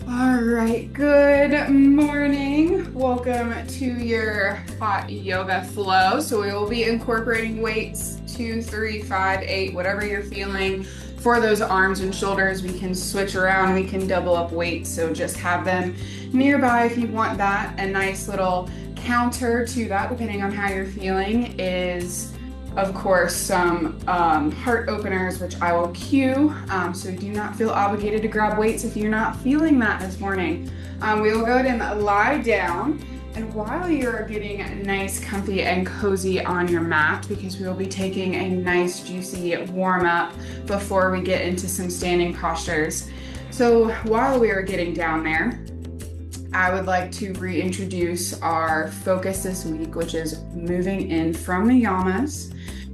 All right, good morning. Welcome to your hot yoga flow. So we will be incorporating weights 2, 3, 5, 8, whatever you're feeling. For those arms and shoulders, we can switch around, we can double up weights. So just have them nearby if you want that. A nice little counter to that, depending on how you're feeling, is of course, some heart openers, which I will cue. So do not feel obligated to grab weights if you're not feeling that this morning. We will go ahead and lie down. And while you're getting nice, comfy, and cozy on your mat, because we will be taking a nice, juicy warm up before we get into some standing postures. So while we are getting down there, I would like to reintroduce our focus this week, which is moving in from the yamas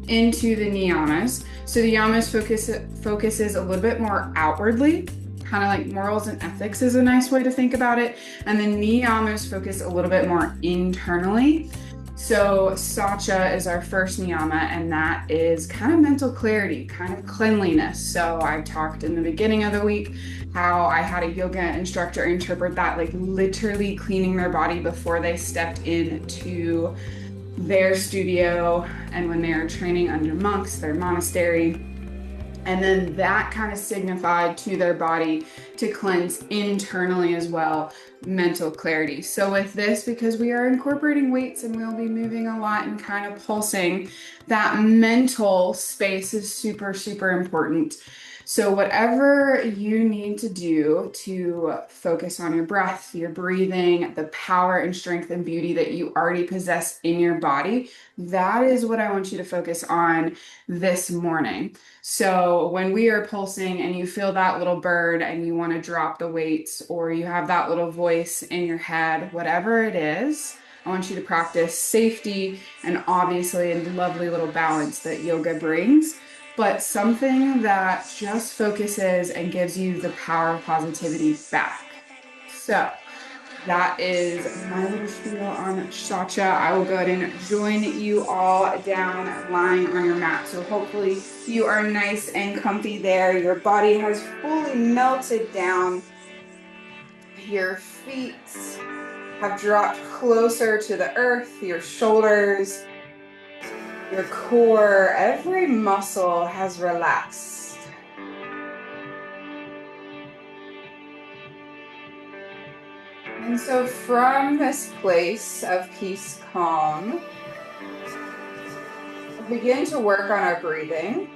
into the niyamas. So the yamas focuses a little bit more outwardly, kind of like morals and ethics is a nice way to think about it. And the niyamas focus a little bit more internally. So Saucha is our first niyama, and that is kind of mental clarity, kind of cleanliness. So I talked in the beginning of the week how I had a yoga instructor interpret that like literally cleaning their body before they stepped into their studio and when they are training under monks, their monastery. And then that kind of signified to their body to cleanse internally as well, mental clarity. So with this, because we are incorporating weights and we'll be moving a lot and kind of pulsing, that mental space is super, super important. So whatever you need to do to focus on your breath, your breathing, the power and strength and beauty that you already possess in your body, that is what I want you to focus on this morning. So when we are pulsing and you feel that little burn and you want to drop the weights, or you have that little voice in your head, whatever it is, I want you to practice safety and obviously a lovely little balance that yoga brings, but something that just focuses and gives you the power of positivity back. So that is my little spiel on Saucha. I will go ahead and join you all down lying on your mat. So hopefully you are nice and comfy there. Your body has fully melted down. Your feet have dropped closer to the earth. Your shoulders, your core, every muscle has relaxed. And so from this place of peace, calm, we'll begin to work on our breathing.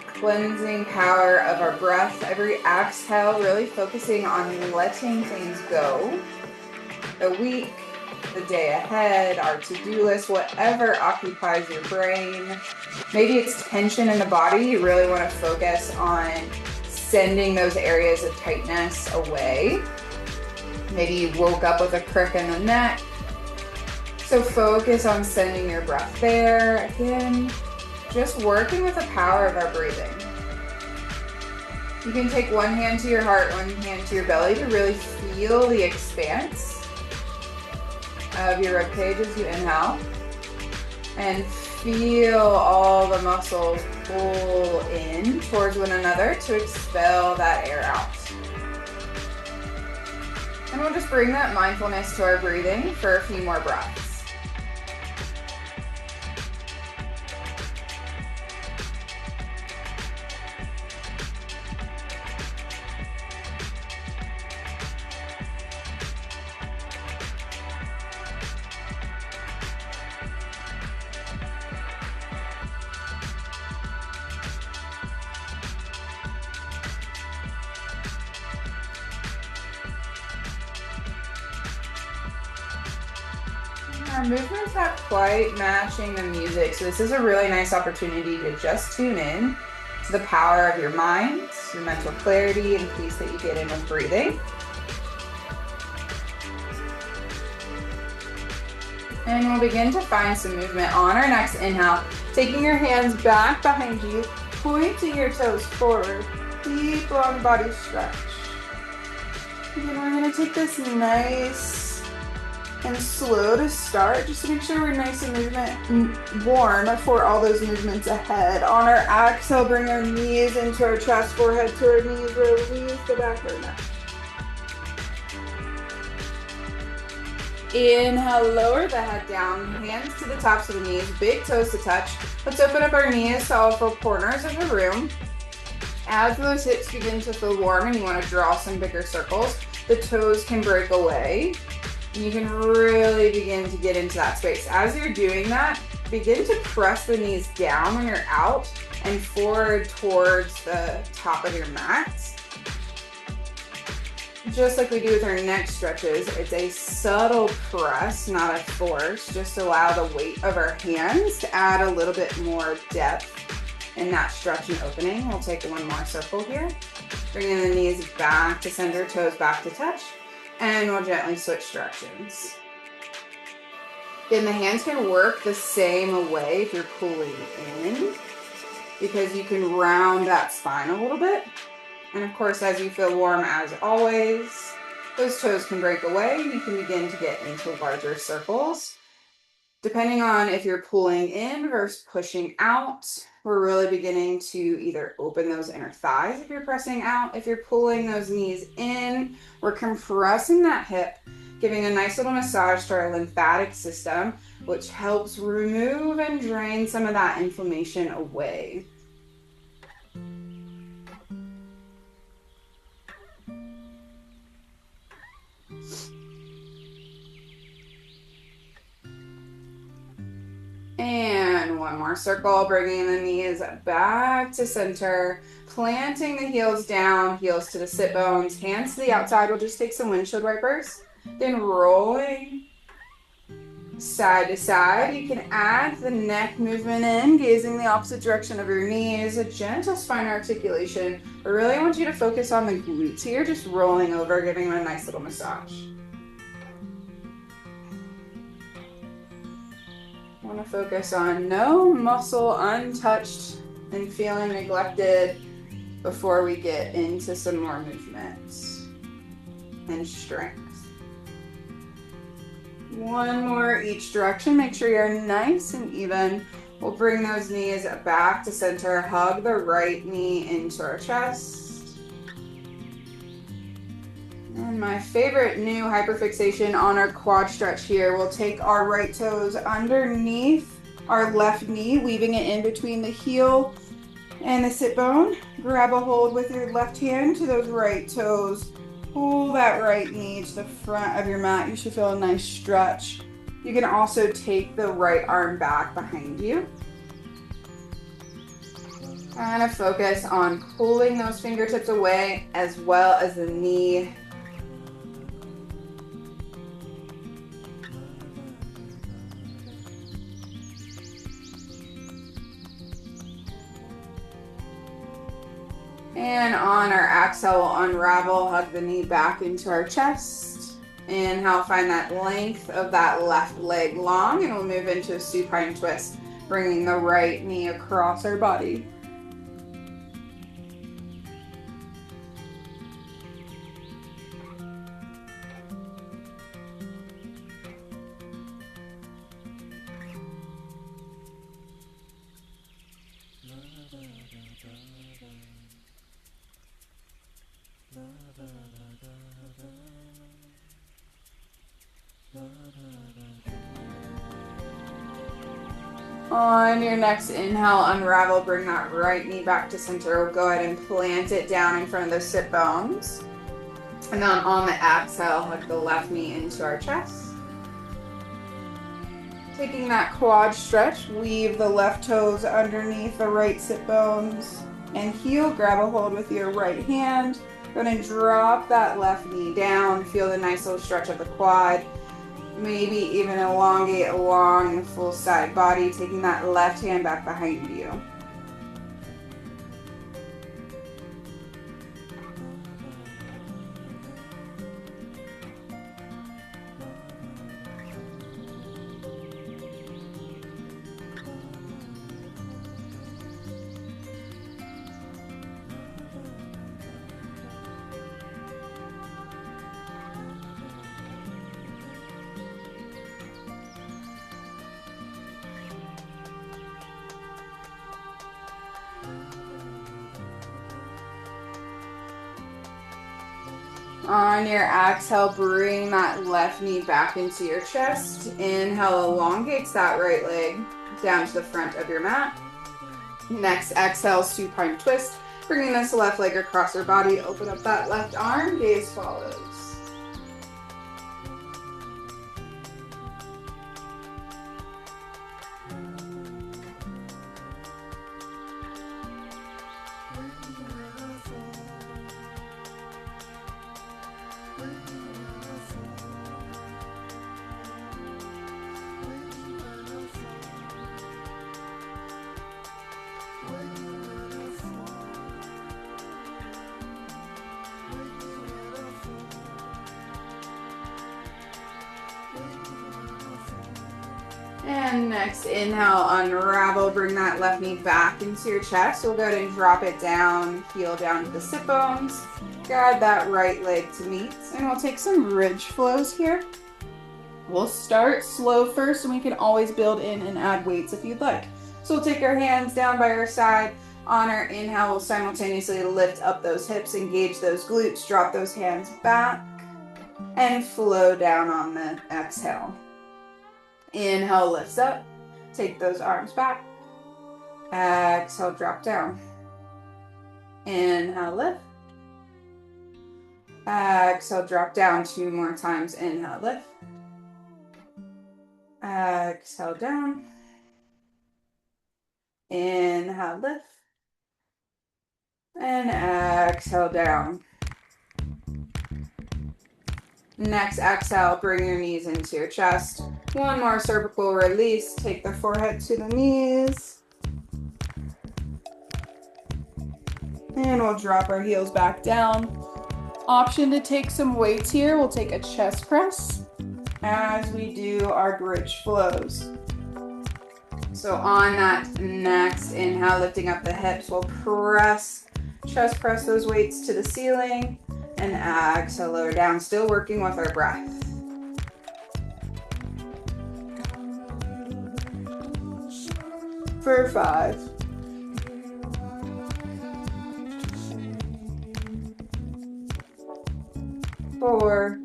Cleansing power of our breath. Every exhale, really focusing on letting things go. The week, the day ahead, our to-do list, whatever occupies your brain. Maybe it's tension in the body. You really want to focus on sending those areas of tightness away. Maybe you woke up with a crick in the neck. So focus on sending your breath there. Again, just working with the power of our breathing. You can take one hand to your heart, one hand to your belly to really feel the expanse of your ribcage as you inhale, and feel all the muscles pull in towards one another to expel that air out. And we'll just bring that mindfulness to our breathing for a few more breaths. Our movements not quite matching the music, so this is a really nice opportunity to just tune in to the power of your mind, your mental clarity and peace that you get in with breathing. And we'll begin to find some movement on our next inhale, taking your hands back behind you, pointing your toes forward, deep long body stretch. And then we're going to take this nice and slow to start, just to make sure we're nice and warm for all those movements ahead. On our exhale, bring our knees into our chest, forehead to our knees, release the back of our neck. Inhale, lower the head down, hands to the tops of the knees, big toes to touch. Let's open up our knees to all 4 corners of the room. As those hips begin to feel warm and you want to draw some bigger circles, the toes can break away. You can really begin to get into that space. As you're doing that, begin to press the knees down when you're out and forward towards the top of your mat. Just like we do with our neck stretches, it's a subtle press, not a force. Just allow the weight of our hands to add a little bit more depth in that stretch and opening. We'll take one more circle here. Bringing the knees back to center, toes back to touch. And we'll gently switch directions. Again, the hands can work the same way if you're pulling in, because you can round that spine a little bit. And of course, as you feel warm, as always, those toes can break away. You can begin to get into larger circles. Depending on if you're pulling in versus pushing out, we're really beginning to either open those inner thighs if you're pressing out. If you're pulling those knees in, we're compressing that hip, giving a nice little massage to our lymphatic system, which helps remove and drain some of that inflammation away. And one more circle, bringing the knees back to center, planting the heels down, heels to the sit bones, hands to the outside. We'll just take some windshield wipers, then rolling side to side. You can add the neck movement in, gazing the opposite direction of your knees, a gentle spine articulation. I really want you to focus on the glutes here, just rolling over, giving them a nice little massage. I want to focus on no muscle untouched and feeling neglected before we get into some more movements and strength. One more each direction. Make sure you're nice and even. We'll bring those knees back to center. Hug the right knee into our chest. And my favorite new hyperfixation on our quad stretch here, we'll take our right toes underneath our left knee, weaving it in between the heel and the sit bone. Grab a hold with your left hand to those right toes. Pull that right knee to the front of your mat. You should feel a nice stretch. You can also take the right arm back behind you. Kind of focus on pulling those fingertips away as well as the knee. And on our exhale, we'll unravel, hug the knee back into our chest. Inhale, find that length of that left leg long, and we'll move into a supine twist, bringing the right knee across our body. On your next inhale, unravel, bring that right knee back to center. We'll go ahead and plant it down in front of those sit bones. And then on the exhale, hug the left knee into our chest. Taking that quad stretch, weave the left toes underneath the right sit bones and heel. Grab a hold with your right hand. Go ahead and drop that left knee down. Feel the nice little stretch of the quad. Maybe even elongate along the full side body, taking that left hand back behind you. On your exhale, bring that left knee back into your chest. Inhale, elongates that right leg down to the front of your mat. Next exhale, supine twist. Bringing this left leg across your body. Open up that left arm. Gaze follows. And next, inhale, unravel, bring that left knee back into your chest. We'll go ahead and drop it down, heel down to the sit bones. Guide that right leg to meet, and we'll take some ridge flows here. We'll start slow first, and we can always build in and add weights if you'd like. So we'll take our hands down by our side. On our inhale, we'll simultaneously lift up those hips, engage those glutes, drop those hands back, and flow down on the exhale. Inhale, lifts up. Take those arms back. Exhale, drop down. Inhale, lift. Exhale, drop down 2 more times. Inhale, lift. Exhale, down. Inhale, lift. And exhale, down. Next exhale, bring your knees into your chest. 1 more cervical release. Take the forehead to the knees. And we'll drop our heels back down. Option to take some weights here. We'll take a chest press as we do our bridge flows. So on that next inhale, lifting up the hips, we'll chest press those weights to the ceiling. And exhale, lower down, still working with our breath. For 5. 4.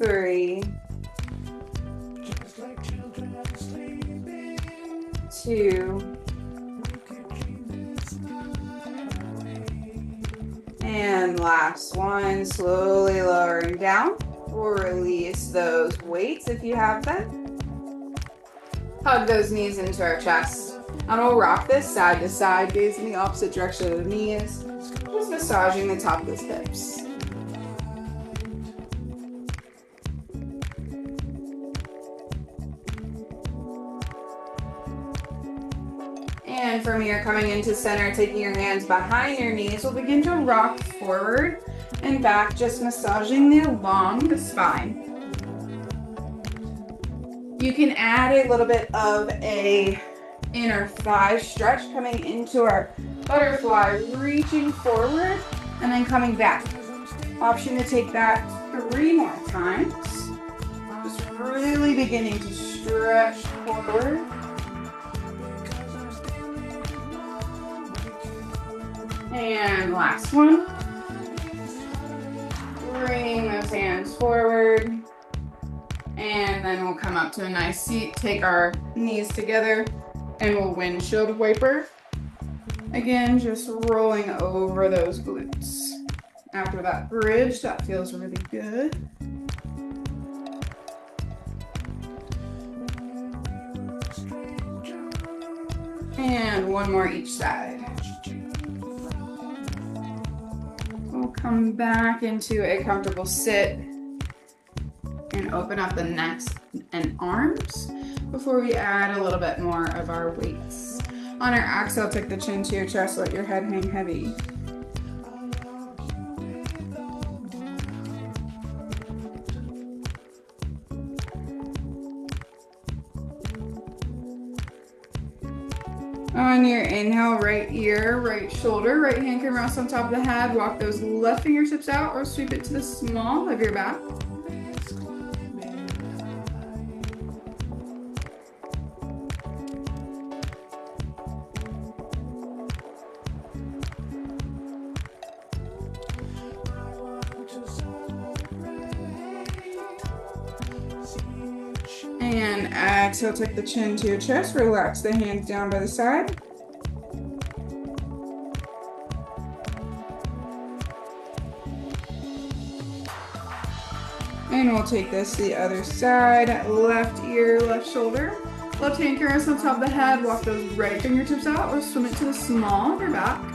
3. 2. And last one, slowly lowering down. We'll release those weights if you have them. Hug those knees into our chest. And we'll rock this side to side, gaze in the opposite direction of the knees. Just massaging the top of those hips. And from here, coming into center, taking your hands behind your knees, we'll begin to rock forward and back, just massaging along the spine. You can add a little bit of a inner thigh stretch, coming into our butterfly, reaching forward and then coming back. Option to take that 3 more times. Just really beginning to stretch forward. And last one. Bring those hands forward. And then we'll come up to a nice seat, take our knees together, and we'll windshield wiper. Again, just rolling over those glutes. After that bridge, that feels really good. And 1 more each side. We'll come back into a comfortable sit and open up the necks and arms before we add a little bit more of our weights. On our exhale, take the chin to your chest, let your head hang heavy. On your inhale, right ear, right shoulder, right hand can rest on top of the head. Walk those left fingertips out or sweep it to the small of your back. exhale, take the chin to your chest, relax the hands down by the side. And we'll take this to the other side. Left ear, left shoulder. Left hand can rest on top of the head. Walk those right fingertips out or swim it to the small of your back.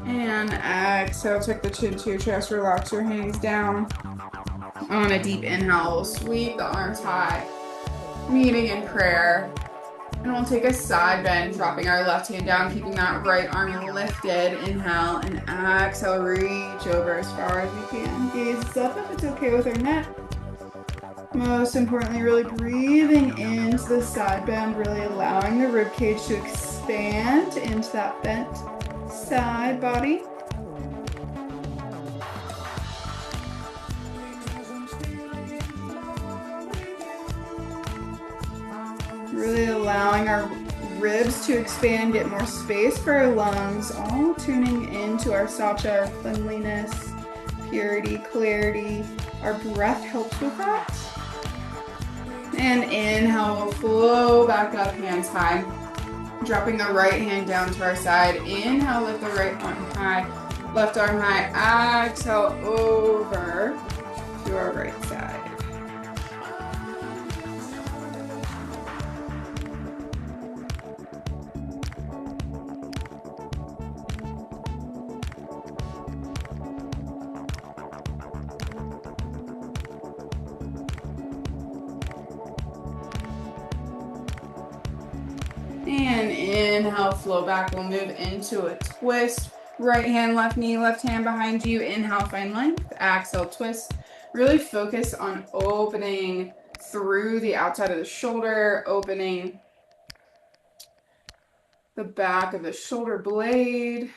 And exhale, take the chin to your chest, relax your hands down. On a deep inhale, we'll sweep the arms high, meeting in prayer. And we'll take a side bend, dropping our left hand down, keeping that right arm lifted. Inhale and exhale, reach over as far as you can. Gaze up if it's okay with our neck. Most importantly, really breathing into the side bend, really allowing the rib cage to expand into that bent side body. Really allowing our ribs to expand, get more space for our lungs, all tuning into our Saucha, our cleanliness, purity, clarity. Our breath helps with that. And inhale, we'll flow back up, hands high. Dropping the right hand down to our side. Inhale, lift the right arm high. Left arm high. Exhale, over to our right side. And inhale, flow back. We'll move into a twist. Right hand, left knee, left hand behind you. Inhale, find length. Exhale, twist. Really focus on opening through the outside of the shoulder, opening the back of the shoulder blade.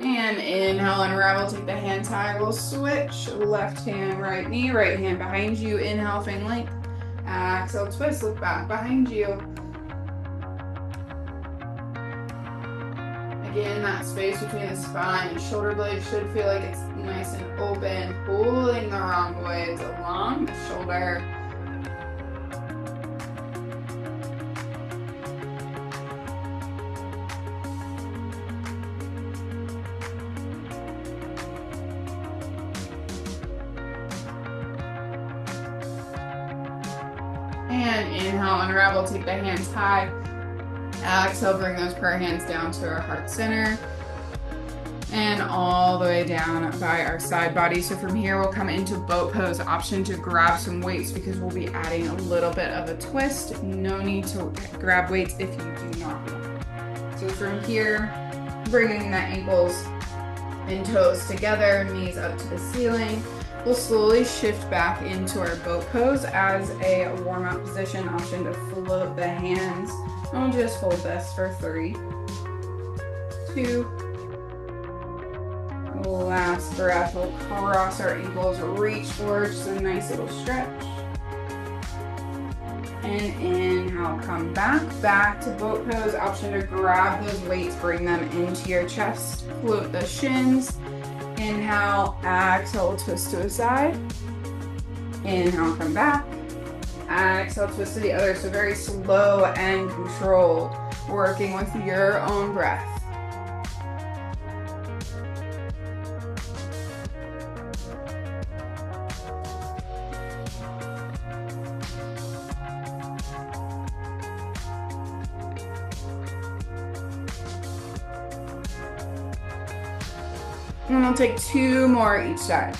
And inhale, unravel, take the hands high. We'll switch. Left hand, right knee, right hand behind you. Inhale, find length. Exhale, twist, look back behind you. Again, that space between the spine and shoulder blade should feel like it's nice and open, pulling the rhomboids along the shoulder. And inhale, unravel, take the hands high. Exhale, bring those prayer hands down to our heart center. And all the way down by our side body. So from here, we'll come into boat pose. Option to grab some weights because we'll be adding a little bit of a twist. No need to grab weights if you do not want. So from here, bringing the ankles and toes together, knees up to the ceiling. We'll slowly shift back into our boat pose as a warm-up position. Option to float the hands. And we'll just hold this for 3, 2, last breath. We'll cross our ankles, reach forward, just a nice little stretch. And inhale, come back to boat pose. Option to grab those weights, bring them into your chest, float the shins. Inhale, exhale, twist to the side. Inhale, come back. Exhale, twist to the other. So very slow and controlled, working with your own breath. And we'll take 2 more each side.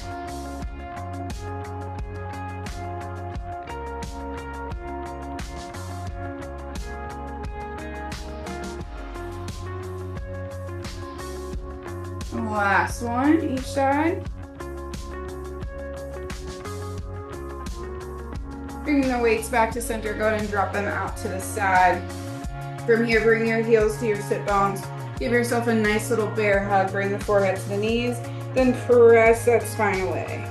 Last one, each side. Bringing the weights back to center, go ahead and drop them out to the side. From here, bring your heels to your sit bones. Give yourself a nice little bear hug. Bring the forehead to the knees, then press that spine away.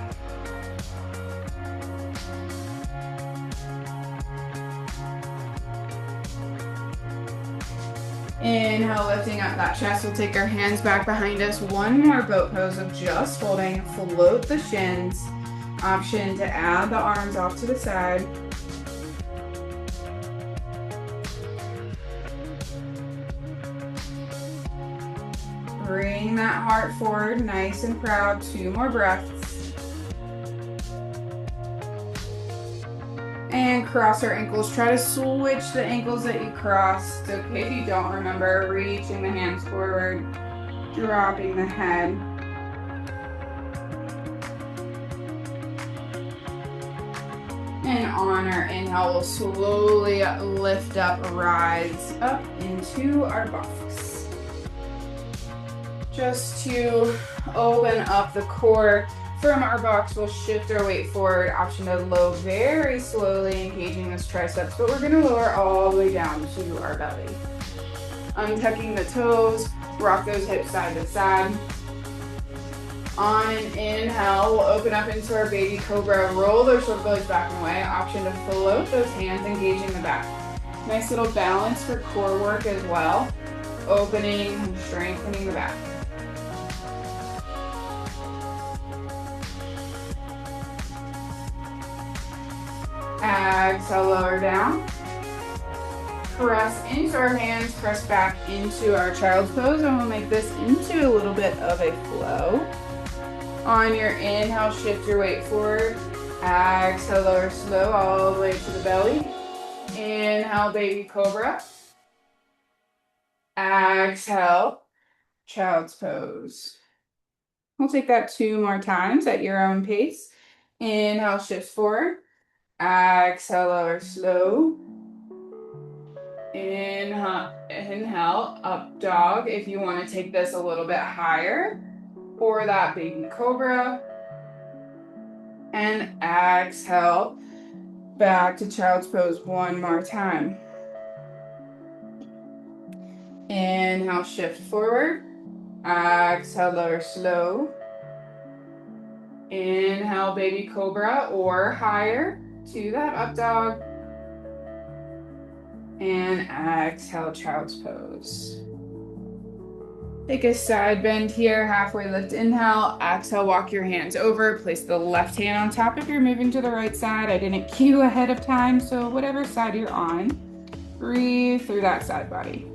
Inhale, lifting up that chest. We'll take our hands back behind us. One more boat pose of just holding. Float the shins. Option to add the arms off to the side. Bring that heart forward, nice and proud. 2 more breaths. And cross our ankles. Try to switch the ankles that you crossed. Okay, if you don't remember, reaching the hands forward, dropping the head. And on our inhale, we'll slowly lift up, rise up into our box. Just to open up the core. From our box, we'll shift our weight forward. Option to low very slowly, engaging those triceps, but we're gonna lower all the way down to our belly. Untucking the toes, rock those hips side to side. On an inhale, we'll open up into our baby cobra, roll those shoulder blades back and away. Option to float those hands, engaging the back. Nice little balance for core work as well. Opening and strengthening the back. Exhale, lower down. Press into our hands, press back into our child's pose, and we'll make this into a little bit of a flow. On your inhale, shift your weight forward. Exhale, lower slow all the way to the belly. Inhale, baby cobra. Exhale, child's pose. We'll take that 2 more times at your own pace. Inhale, shift forward. Exhale, lower slow. Inhale, up dog. If you want to take this a little bit higher, or that baby cobra. And exhale, back to child's pose 1 more time. Inhale, shift forward. Exhale, lower slow. Inhale, baby cobra or higher to that up dog. And exhale, child's pose. Take a side bend here, halfway lift, inhale. Exhale, walk your hands over. Place the left hand on top if you're moving to the right side. I didn't cue ahead of time, so whatever side you're on, breathe through that side body.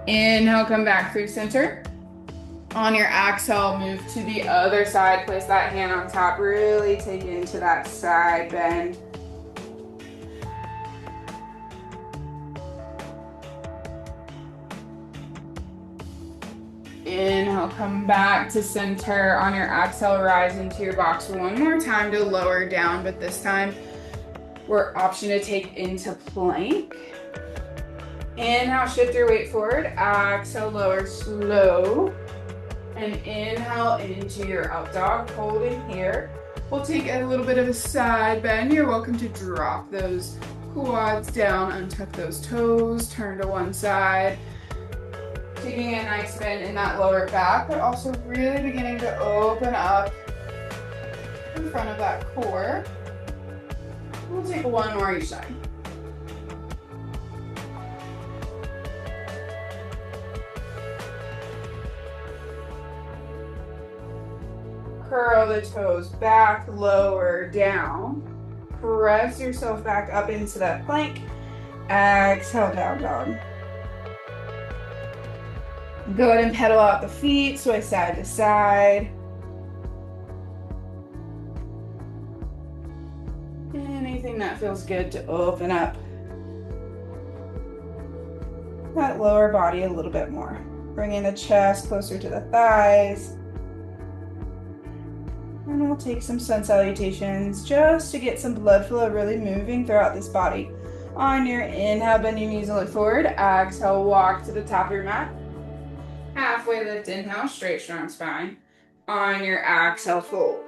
Inhale, come back through center. On your exhale, move to the other side. Place that hand on top. Really take into that side bend. Inhale, come back to center. On your exhale, rise into your box 1 more time to lower down, but this time we're option to take into plank. Inhale, shift your weight forward. Exhale, lower slow. And inhale into your up dog, holding here. We'll take a little bit of a side bend. You're welcome to drop those quads down, untuck those toes, turn to one side. Taking a nice bend in that lower back, but also really beginning to open up in front of that core. We'll take 1 more each side. Curl the toes back, lower down. Press yourself back up into that plank. Exhale, down dog. Go ahead and pedal out the feet, sway side to side. Anything that feels good to open up that lower body a little bit more. Bringing the chest closer to the thighs. And we'll take some sun salutations just to get some blood flow really moving throughout this body. On your inhale, bend your knees and look forward. Exhale, walk to the top of your mat. Halfway lift, inhale, straight, strong spine. On your exhale, fold.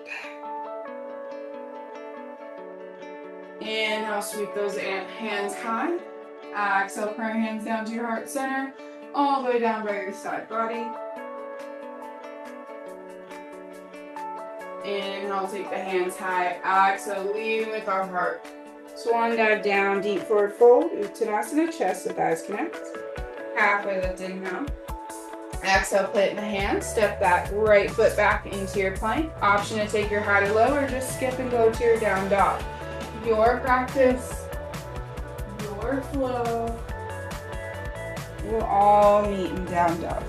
Inhale, sweep those hands high. Exhale, press your hands down to your heart center, all the way down by your side body. Inhale, take the hands high. Exhale, lead with our heart. Swan dive down, deep forward fold. Uttanasana, chest and thighs connect. Halfway lift, inhale. Exhale, plant the hands. Step that right foot back into your plank. Option to take your high to low or just skip and go to your down dog. Your practice, your flow. We'll all meet in down dog.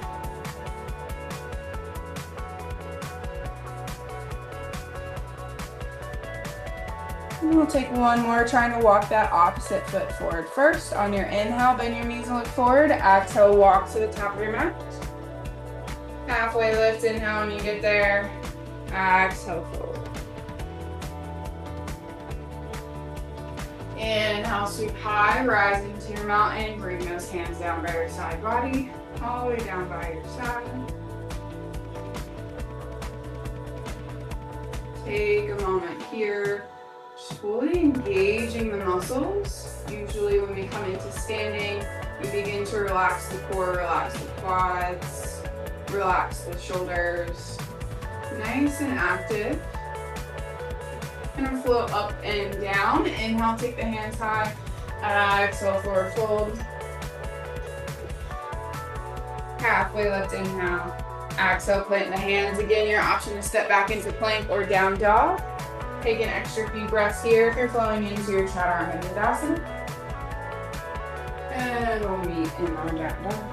And we'll take one more, trying to walk that opposite foot forward. First, on your inhale, bend your knees and look forward. Exhale, walk to the top of your mat. Halfway lift, inhale when you get there. Exhale, fold. Inhale, sweep high, rise into your mountain. Bring those hands down by your side body, all the way down by your side. Take a moment here, just fully engaging the muscles. Usually when we come into standing, we begin to relax the core, relax the quads, relax the shoulders. Nice and active. And flow up and down. Inhale, take the hands high. Exhale, forward fold. Halfway lift, inhale. Exhale, plant the hands. Again, your option to step back into plank or down dog. Take an extra few breaths here if you're flowing into your chaturanga dandasana. And we'll meet in our down dog.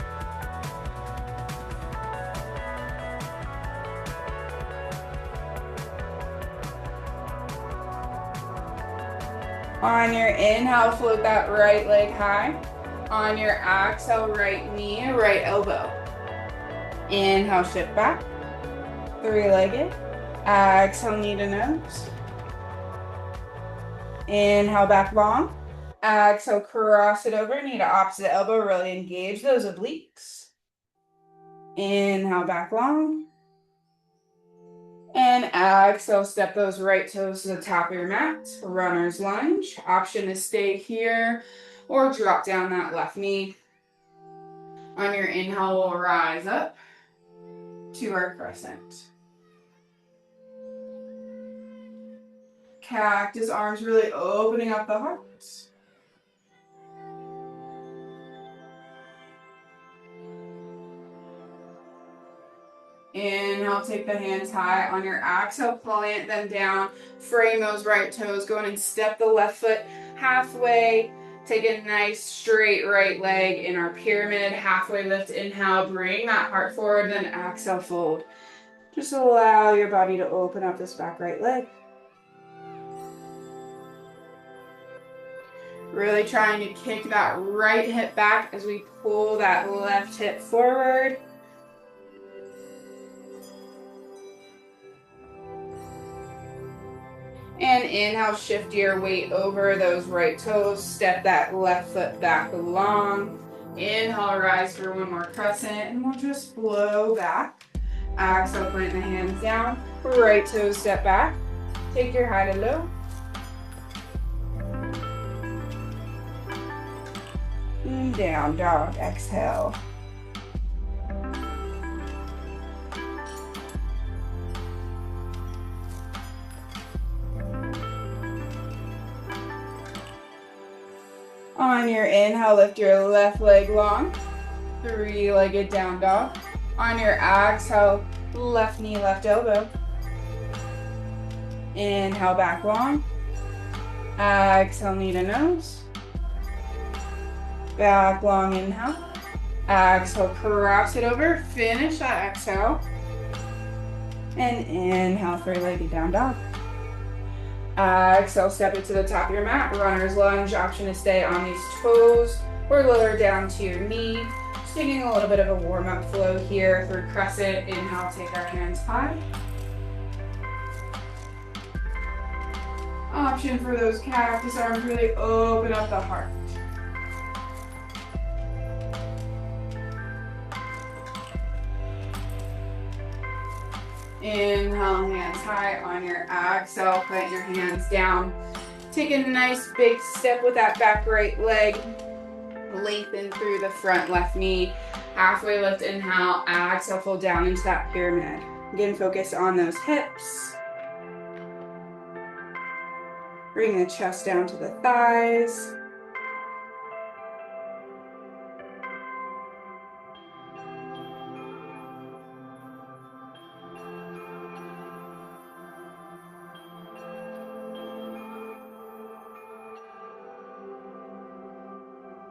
On your inhale, float that right leg high. On your exhale, right knee, right elbow. Inhale, shift back. Three-legged. Exhale, knee to nose. Inhale, back long. Exhale, cross it over, knee to opposite elbow. Really engage those obliques. Inhale, back long. And exhale, step those right toes to the top of your mat. Runner's lunge. Option to stay here or drop down that left knee. On your inhale, we'll rise up to our crescent. Cactus arms, really opening up the heart. Inhale, take the hands high. On your exhale, plant them down. Frame those right toes. Go in and step the left foot halfway. Take a nice straight right leg in our pyramid. Halfway lift, inhale, bring that heart forward, then exhale, fold. Just allow your body to open up this back right leg. Really trying to kick that right hip back as we pull that left hip forward. And inhale, shift your weight over those right toes. Step that left foot back along. Inhale, rise for one more crescent, and we'll just flow back. Exhale, plant the hands down. Right toes step back. Take your high to low. And down dog, exhale. On your inhale, lift your left leg long. Three-legged down dog. On your exhale, left knee, left elbow. Inhale, back long. Exhale, knee to nose. Back long, inhale. Exhale, cross it over. Finish that exhale. And inhale, three-legged down dog. Exhale, step it to the top of your mat. Runner's lunge. Option to stay on these toes or lower down to your knee. Just taking a little bit of a warm-up flow here through crescent. Inhale, take our hands high. Option for those cactus arms, really open up the heart. Inhale, hands high. On your exhale, plant your hands down. Take a nice big step with that back right leg. Lengthen through the front left knee. Halfway lift, inhale, exhale, fold down into that pyramid. Again, focus on those hips. Bring the chest down to the thighs.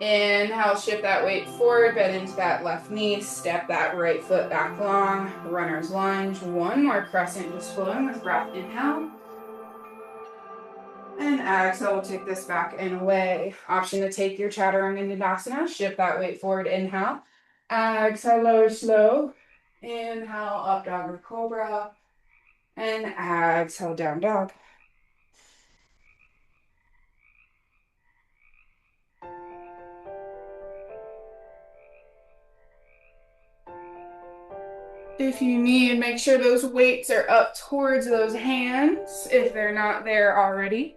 Inhale, shift that weight forward, bend into that left knee, step that right foot back long, runner's lunge. One more crescent, just flowing with breath. Inhale. And exhale, we'll take this back and away. Option to take your chaturanga dandasana, shift that weight forward, inhale. Exhale, lower slow. Inhale, up dog or cobra. And exhale, down dog. If you need, make sure those weights are up towards those hands if they're not there already.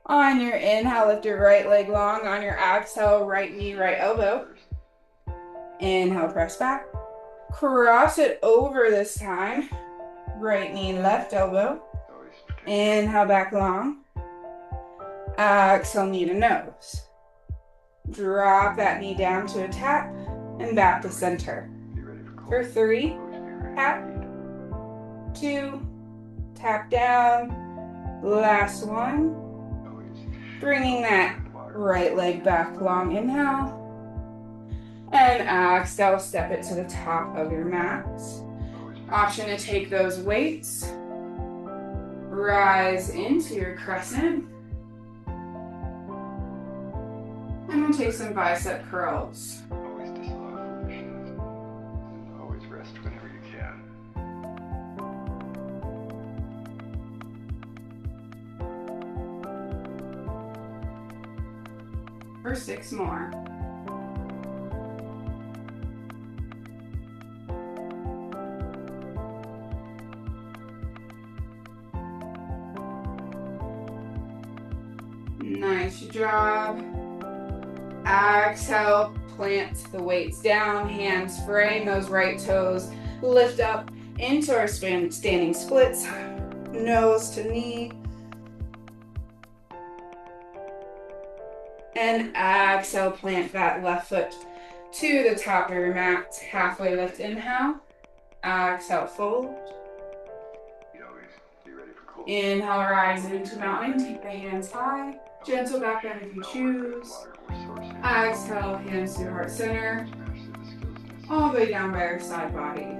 On your inhale, lift your right leg long. On your exhale, right knee, right elbow. Inhale, press back. Cross it over this time. Right knee, left elbow. Inhale, back long. Exhale, knee to nose. Drop that knee down to a tap and back to center. For 3, tap, 2, tap down. Last one. Bringing that right leg back long, inhale. And exhale, step it to the top of your mat. Option to take those weights. Rise into your crescent. And we'll take some bicep curls. Always disallow foolishness. And always rest whenever you can. For 6 more. Nice job. Exhale, plant the weights down, hands frame those right toes, lift up into our standing splits, nose to knee. And exhale, plant that left foot to the top of your mat. Halfway lift, inhale. Exhale, fold. Inhale, rise into mountain. Take the hands high. Gentle back bend if you choose. Exhale, hands to your heart center. All the way down by your side body.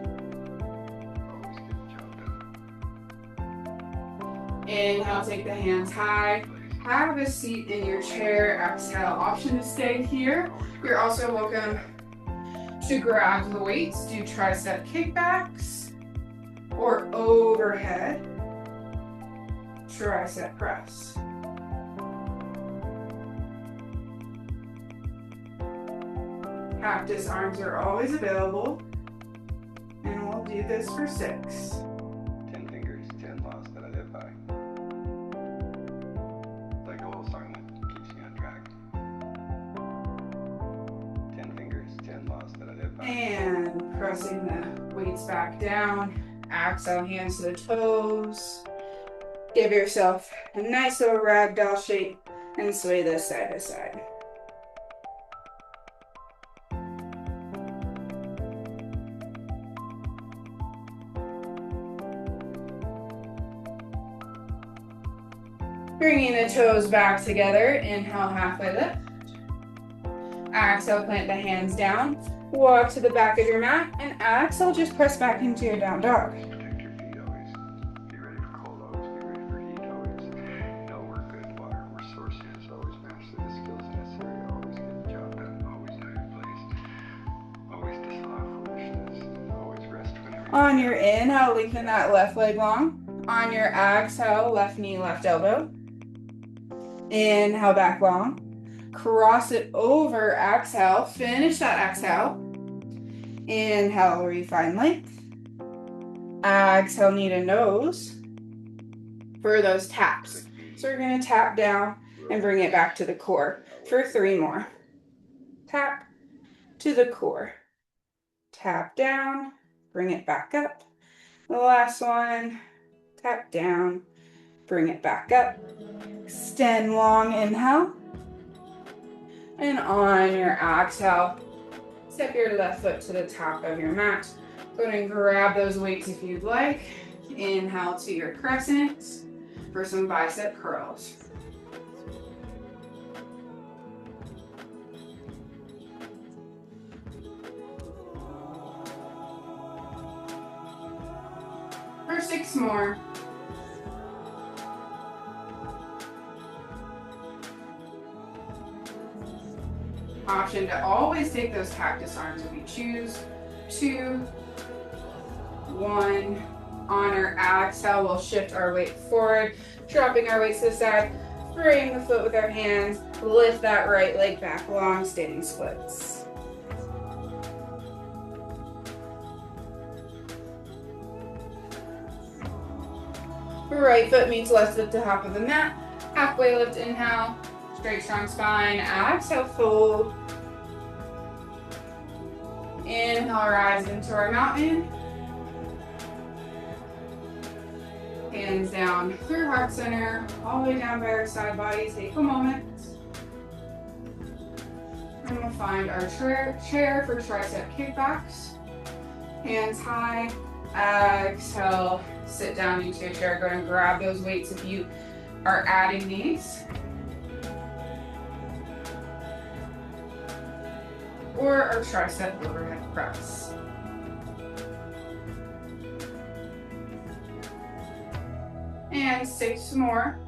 Inhale, take the hands high. Have a seat in your chair. Exhale, option to stay here. You're also welcome to grab the weights, do tricep kickbacks, or overhead tricep press. Cactus arms are always available, and we'll do this for 6. 10 fingers, 10 laws that I live by. Like a little song that keeps me on track. 10 fingers, 10 laws that I live by. And pressing the weights back down. Exhale, hands to the toes. Give yourself a nice little ragdoll shape and sway this side to side. Bringing the toes back together. Inhale, halfway lift. Exhale, plant the hands down. Walk to the back of your mat. And exhale, just press back into your down dog. Protect your feet always. Be ready for cold always. Be ready for heat always. Know we're good water. We're sources. Always master the skills necessary. Always get the job done. Always know your place. Always disallow foolishness. Always rest whenever you On your inhale, lengthen that left leg long. On your exhale, left knee, left elbow. Inhale, back long. Cross it over, exhale. Finish that exhale. Inhale, refine length. Exhale, knee to nose for those taps. So we're going to tap down and bring it back to the core for 3 more. Tap to the core. Tap down, bring it back up. The last one, tap down, bring it back up. Extend long, inhale. And on your exhale, step your left foot to the top of your mat. Go ahead and grab those weights if you'd like. Inhale to your crescent for some bicep curls. For 6 more. Option to always take those cactus arms if you choose. 2, 1. On our exhale, we'll shift our weight forward, dropping our weights to the side, frame the foot with our hands, lift that right leg back, long standing splits. Right foot meets left at the top of the mat, halfway lift, inhale, straight strong spine, exhale, fold. Inhale, rise into our mountain. Hands down through heart center, all the way down by our side body. Take a moment. And we'll find our chair for tricep kickbacks. Hands high. Exhale, sit down into your chair. Go ahead and grab those weights if you are adding these. Or our tricep overhead press. And 6 more.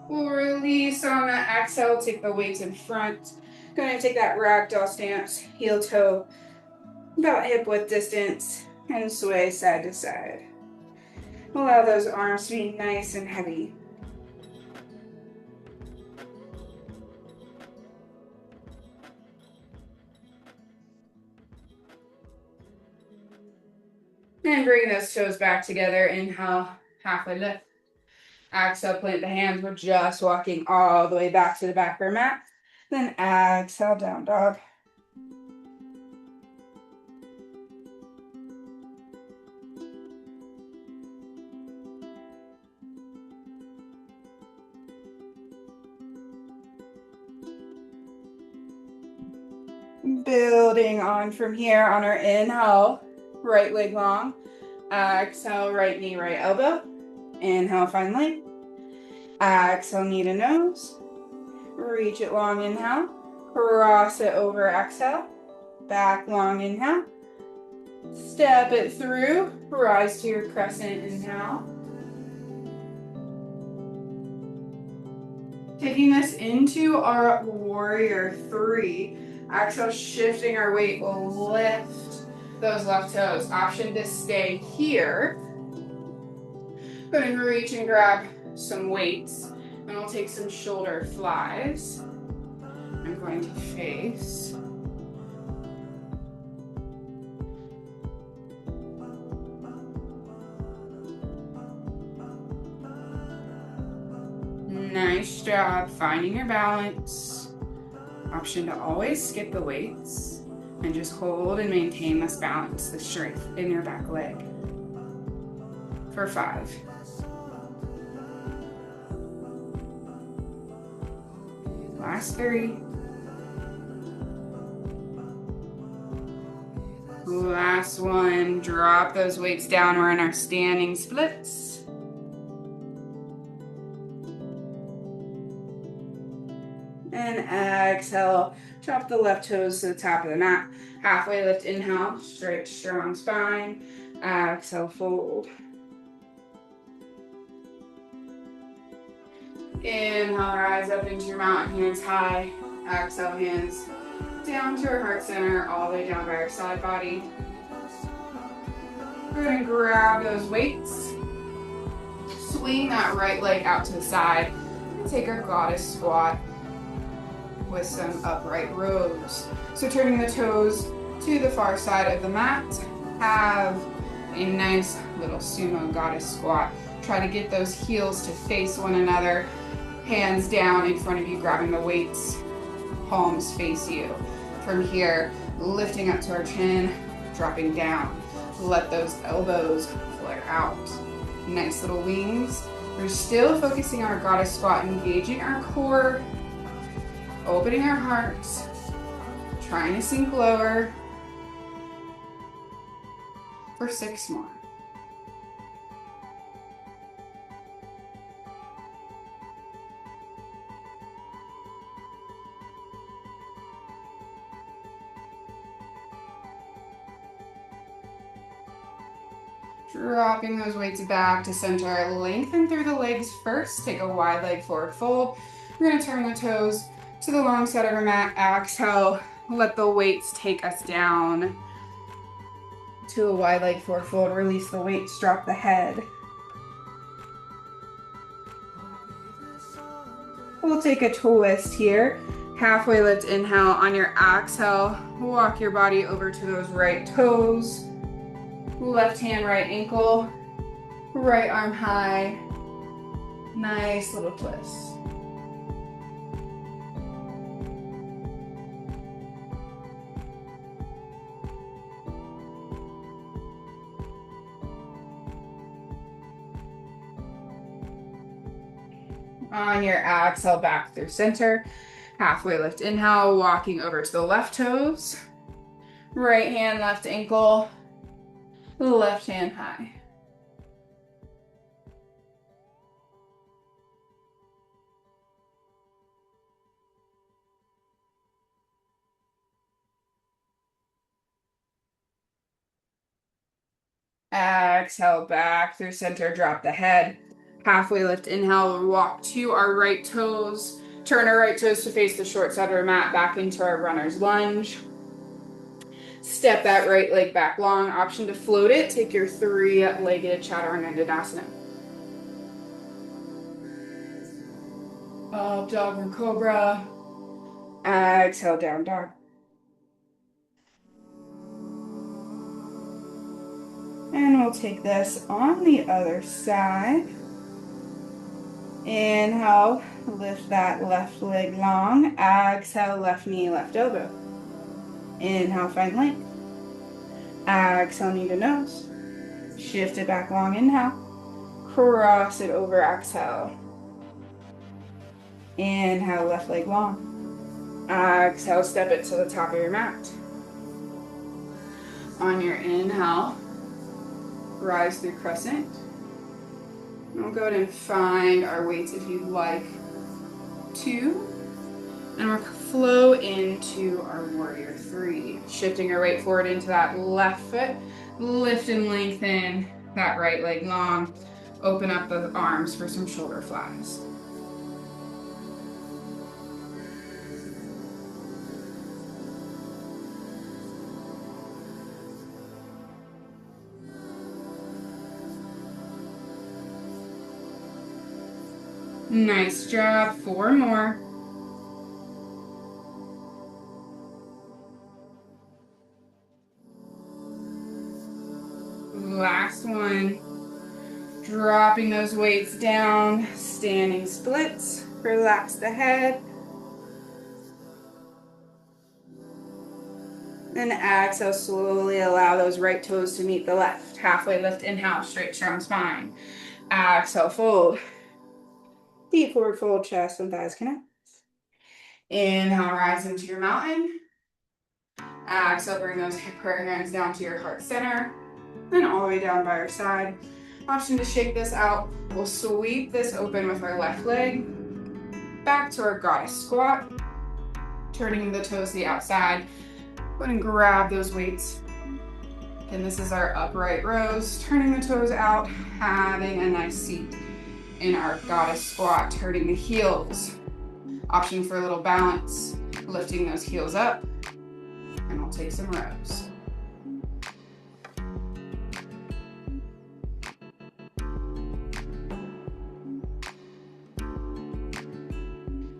We'll release on the exhale, take the weights in front. Going to take that ragdoll stance, heel toe about hip width distance, and sway side to side. Allow those arms to be nice and heavy. And bring those toes back together. Inhale, halfway lift. Exhale, plant the hands. We're just walking all the way back to the back of our mat. Then exhale, down dog. Building on from here on our inhale, right leg long. Exhale, right knee, right elbow. Inhale, find length. Exhale, knee to nose. Reach it long, inhale. Cross it over, exhale. Back long, inhale. Step it through. Rise to your crescent, inhale. Taking this into our warrior 3. Exhale, shifting our weight, we'll lift those left toes. Option to stay here. Go ahead and reach and grab some weights, and we'll take some shoulder flies. I'm going to face. Nice job finding your balance. Option to always skip the weights and just hold and maintain this balance, the strength in your back leg. For 5. Last 3. Last 1. Drop those weights down. We're in our standing splits. And exhale, drop the left toes to the top of the mat. Halfway lift, inhale, straight, strong spine. Exhale, fold. Inhale, rise up into your mountain, hands high. Exhale, hands down to our heart center, all the way down by our side body. We're gonna grab those weights. Swing that right leg out to the side. Take our goddess squat with some upright rows. So turning the toes to the far side of the mat. Have a nice little sumo goddess squat. Try to get those heels to face one another. Hands down in front of you, grabbing the weights. Palms face you. From here, lifting up to our chin, dropping down. Let those elbows flare out. Nice little wings. We're still focusing on our goddess squat, engaging our core, opening our hearts, trying to sink lower for 6 more. Dropping those weights back to center. Lengthen through the legs first. Take a wide leg forward fold. We're going to turn the toes to the long side of our mat. Exhale. Let the weights take us down to a wide leg forward fold. Release the weights. Drop the head. We'll take a twist here. Halfway lift, inhale. On your exhale, walk your body over to those right toes. Left hand, right ankle, right arm high. Nice little twist. On your exhale, back through center. Halfway lift, inhale, walking over to the left toes. Right hand, left ankle. Left hand high. Exhale, back through center, drop the head. Halfway lift, inhale, walk to our right toes. Turn our right toes to face the short side of our mat, back into our runner's lunge. Step that right leg back long. Option to float it. Take your 3-legged chaturanga. Up dog or cobra. Exhale, down dog. And we'll take this on the other side. Inhale, lift that left leg long. Exhale, left knee, left elbow. Inhale, find length. Exhale, knee to nose. Shift it back long, inhale. Cross it over, exhale. Inhale, left leg long. Exhale, step it to the top of your mat. On your inhale, rise through crescent. We'll go ahead and find our weights if you'd like to. And we'll flow into our warrior 3. Shifting our weight forward into that left foot. Lift and lengthen that right leg long. Open up the arms for some shoulder flies. Nice job. 4 more. Last one. Dropping those weights down. Standing splits. Relax the head. Then exhale, slowly allow those right toes to meet the left. Halfway lift, inhale, straight strong spine. Exhale, fold. Deep forward fold, chest and thighs connect. Inhale, rise into your mountain. Exhale, bring those prayer hands down to your heart center. And all the way down by our side. Option to shake this out. We'll sweep this open with our left leg. Back to our goddess squat. Turning the toes to the outside. Go ahead and grab those weights. And this is our upright rows. Turning the toes out, having a nice seat. in our goddess squat, turning the heels. Option for a little balance, lifting those heels up, and we'll take some rows.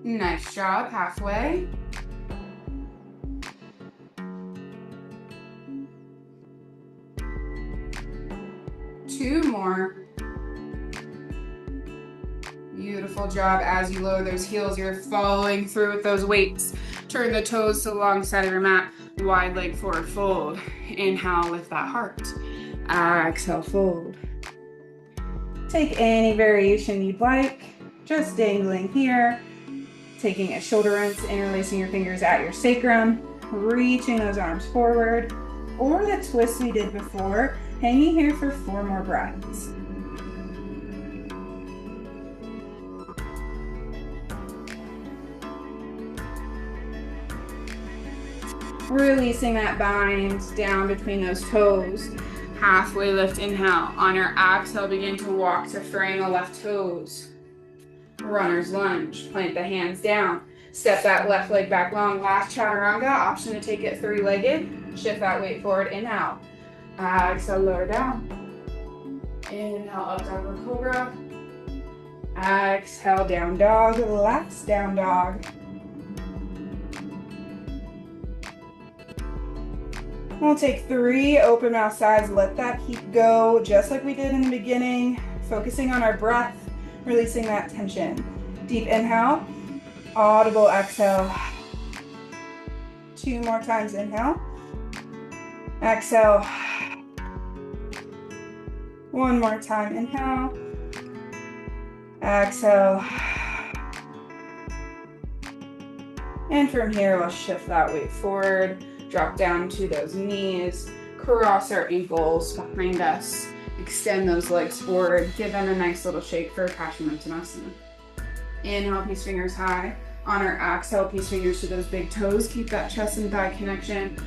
Nice job, halfway. Two more. Beautiful job. As you lower those heels, you're following through with those weights. Turn the toes to the long side of your mat. Wide leg forward fold. Inhale, lift that heart. Exhale, fold. Take any variation you'd like. Just dangling here. Taking a shoulder rinse, interlacing your fingers at your sacrum. Reaching those arms forward. Or the twist we did before. Hanging here for 4 more breaths. Releasing that bind down between those toes. Halfway lift, inhale. On your exhale, begin to walk to frame the left toes. Runner's lunge. Plant the hands down. Step that left leg back long. Last chaturanga. Option to take it 3-legged. Shift that weight forward. Inhale. Exhale, lower down. Inhale, up downward cobra. Exhale, down dog. Last down dog. We'll take 3 open mouth sides. Let that heat go just like we did in the beginning. Focusing on our breath, releasing that tension. Deep inhale, audible exhale. 2 more times, inhale. Exhale. 1 more time, inhale. Exhale. And from here, we'll shift that weight forward. Drop down to those knees, cross our ankles behind us, extend those legs forward, give them a nice little shake for Paschimottanasana. Inhale, peace fingers high. On our exhale, peace fingers to those big toes. Keep that chest and thigh connection.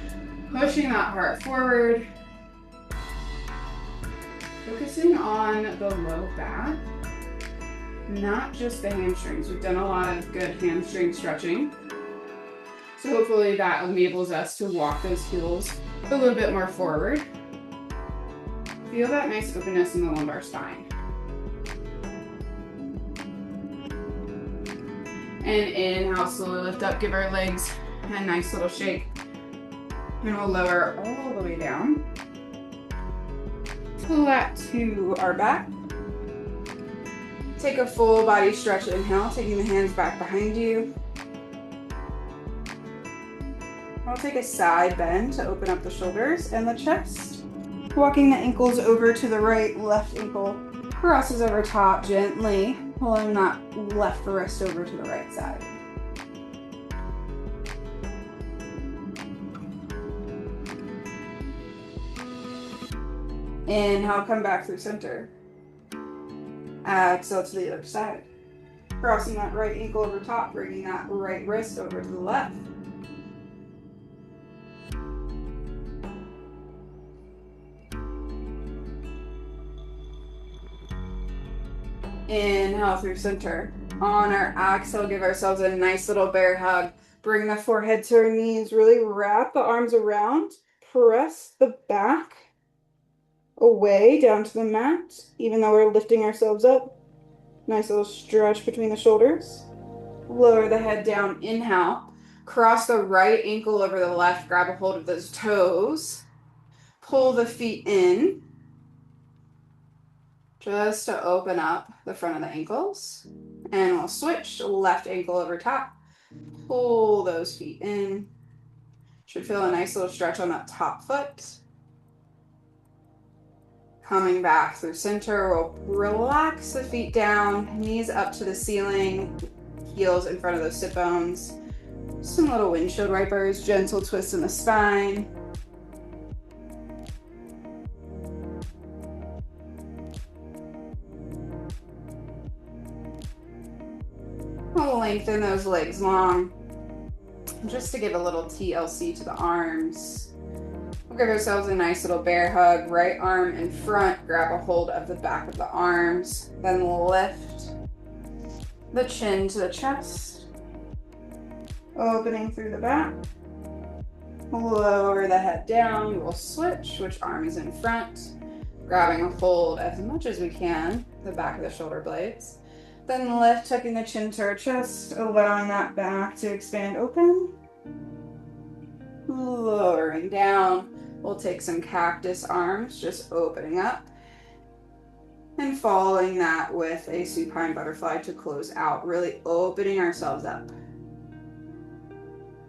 Pushing that heart forward. Focusing on the low back, not just the hamstrings. We've done a lot of good hamstring stretching. So hopefully that enables us to walk those heels a little bit more forward. Feel that nice openness in the lumbar spine. And inhale, slowly lift up, give our legs a nice little shake. And we'll lower all the way down. Flat to our back. Take a full body stretch, inhale, taking the hands back behind you. I'll take a side bend to open up the shoulders and the chest. Walking the ankles over to the right, left ankle crosses over top gently, pulling that left wrist over to the right side. Inhale, come back through center. Exhale to the other side. Crossing that right ankle over top, bringing that right wrist over to the left. Inhale through center. On our exhale, give ourselves a nice little bear hug. Bring the forehead to our knees. Really wrap the arms around. Press the back away down to the mat, even though we're lifting ourselves up. Nice little stretch between the shoulders. Lower the head down. Inhale. Cross the right ankle over the left. Grab a hold of those toes. Pull the feet in. Just to open up the front of the ankles. And we'll switch left ankle over top. Pull those feet in. Should feel a nice little stretch on that top foot. Coming back through center, we'll relax the feet down, knees up to the ceiling, heels in front of those sit bones. Some little windshield wipers, gentle twist in the spine. We'll lengthen those legs long, just to give a little TLC to the arms. We'll give ourselves a nice little bear hug. Right arm in front, grab a hold of the back of the arms, then lift the chin to the chest, opening through the back. Lower the head down. We'll switch. Which arm is in front? Grabbing a hold as much as we can, the back of the shoulder blades. Then lift, tucking the chin to our chest, allowing that back to expand open. Lowering down. We'll take some cactus arms, just opening up. And following that with a supine butterfly to close out, really opening ourselves up.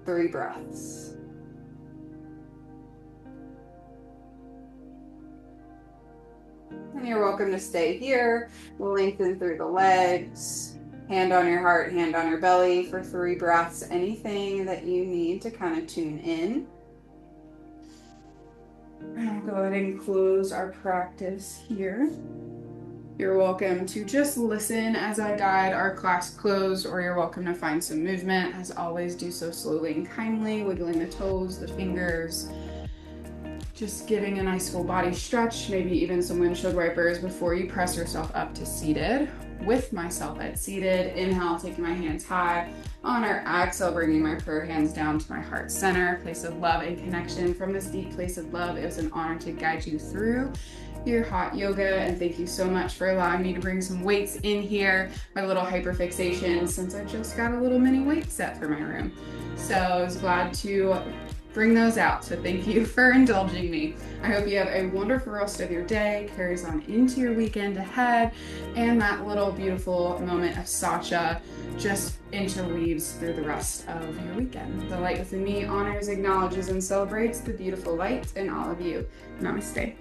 3 breaths. And you're welcome to stay here. Lengthen through the legs. Hand on your heart, hand on your belly for 3 breaths. Anything that you need to kind of tune in. And I'll go ahead and close our practice here. You're welcome to just listen as I guide our class close, or you're welcome to find some movement. As always, do so slowly and kindly, wiggling the toes, the fingers, just giving a nice full body stretch, maybe even some windshield wipers before you press yourself up to seated. With myself at seated, inhale, taking my hands high. On our exhale, bringing my prayer hands down to my heart center, place of love and connection. From this deep place of love, it was an honor to guide you through your hot yoga, and thank you so much for allowing me to bring some weights in here, my little hyperfixation, since I just got a little mini weight set for my room. So I was glad to bring those out. So thank you for indulging me. I hope you have a wonderful rest of your day, carries on into your weekend ahead, and that little beautiful moment of Saucha just interweaves through the rest of your weekend. The light within me honors, acknowledges, and celebrates the beautiful light in all of you. Namaste.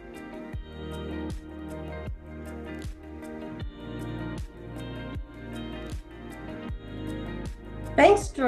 Thanks, Jordan.